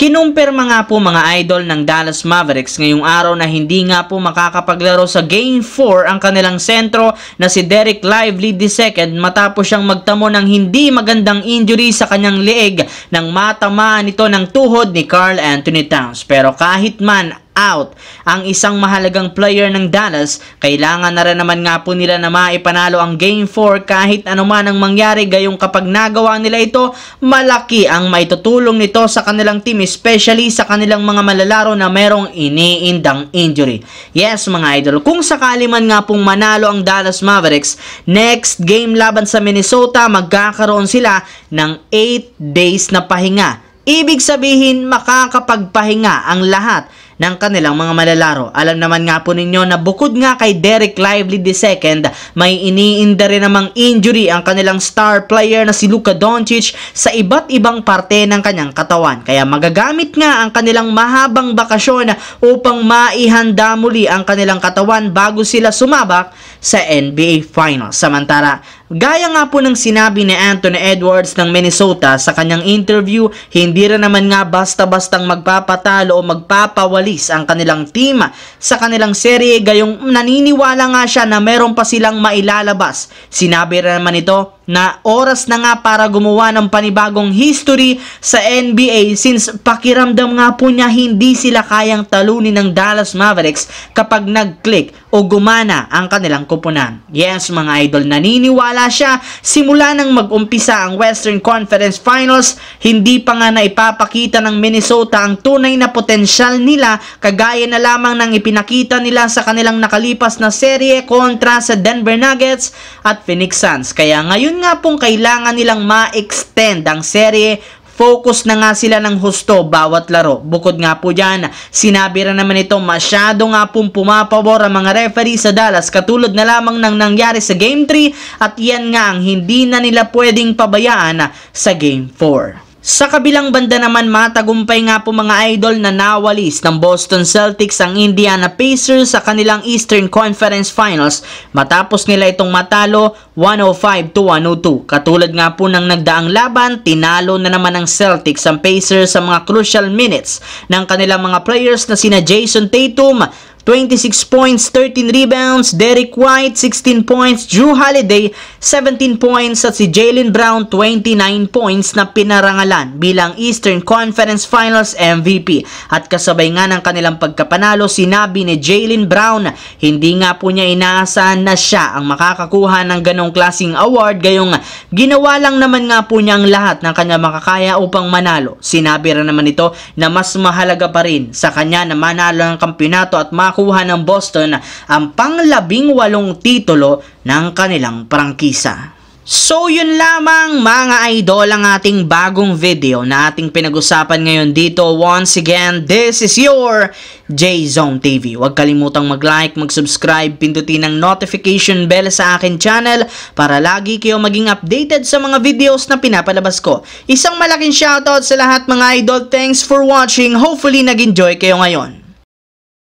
Kinumpirma nga po mga idol ng Dallas Mavericks ngayong araw na hindi nga po makakapaglaro sa Game 4 ang kanilang sentro na si Dereck Lively II matapos siyang magtamo ng hindi magandang injury sa kanyang leeg nang matamaan ito ng tuhod ni Karl Anthony Towns. Pero kahit man out ang isang mahalagang player ng Dallas, kailangan na rin naman nga po nila na maipanalo ang Game 4 kahit anuman ang mangyari, gayong kapag nagawa nila ito, malaki ang maitutulong nito sa kanilang team, especially sa kanilang mga malalaro na merong iniindang injury. Yes mga idol, kung sakali man nga pong manalo ang Dallas Mavericks, next game laban sa Minnesota, magkakaroon sila ng 8 days na pahinga. Ibig sabihin, makakapagpahinga ang lahat ng kanilang mga malalaro. Alam naman nga po ninyo na bukod nga kay Dereck Lively II, may iniinda rin namang injury ang kanilang star player na si Luka Doncic sa iba't ibang parte ng kanyang katawan. Kaya magagamit nga ang kanilang mahabang bakasyon upang maihanda muli ang kanilang katawan bago sila sumabak sa NBA Finals. Samantala, gaya nga po ng sinabi ni Anthony Edwards ng Minnesota sa kanyang interview, hindi rin naman nga basta-bastang magpapatalo o magpapawalis ang kanilang team sa kanilang serye, gayong naniniwala nga siya na meron pa silang mailalabas. Sinabi rin naman ito na oras na nga para gumawa ng panibagong history sa NBA since pakiramdam nga po niya hindi sila kayang talunin ng Dallas Mavericks kapag nag-click o gumana ang kanilang koponan. Yes mga idol, naniniwala siya simula nang mag-umpisa ang Western Conference Finals, hindi pa nga naipapakita ng Minnesota ang tunay na potensyal nila, kagaya na lamang ng ipinakita nila sa kanilang nakalipas na serye kontra sa Denver Nuggets at Phoenix Suns. Kaya ngayon nga pong kailangan nilang ma-extend ang serye. Focus na nga sila ng husto bawat laro. Bukod nga po dyan, sinabi rin naman ito, masyado nga pong pumapabor ang mga referee sa Dallas, katulad na lamang ng nangyari sa Game 3, at yan nga ang hindi na nila pwedeng pabayaan sa Game 4. Sa kabilang banda naman, matagumpay nga po mga idol na nawalis ng Boston Celtics ang Indiana Pacers sa kanilang Eastern Conference Finals matapos nila itong matalo 105-102. Katulad nga po ng nagdaang laban, tinalo na naman ng Celtics ang Pacers sa mga crucial minutes ng kanilang mga players na sina Jason Tatum, 26 points, 13 rebounds, Derrick White, 16 points, Jrue Holiday, 17 points, at si Jaylen Brown, 29 points na pinarangalan bilang Eastern Conference Finals MVP. At kasabay nga ng kanilang pagkapanalo, sinabi ni Jaylen Brown, hindi nga po niya inaasahan na siya ang makakakuha ng ganong klaseng award, gayong ginawa lang naman nga po niya ang lahat ng kanya makakaya upang manalo. Sinabi rin naman ito na mas mahalaga pa rin sa kanya na manalo ng kampyonato at kuha ng Boston ang pang-18 titulo ng kanilang prangkisa. So yun lamang mga idol ang ating bagong video na ating pinag-usapan ngayon dito. Once again, this is your J-Zone TV. Huwag kalimutang mag-like, mag-subscribe, pindutin ang notification bell sa akin channel para lagi kayo maging updated sa mga videos na pinapalabas ko. Isang malaking shoutout sa lahat mga idol. Thanks for watching. Hopefully nag-enjoy kayo ngayon.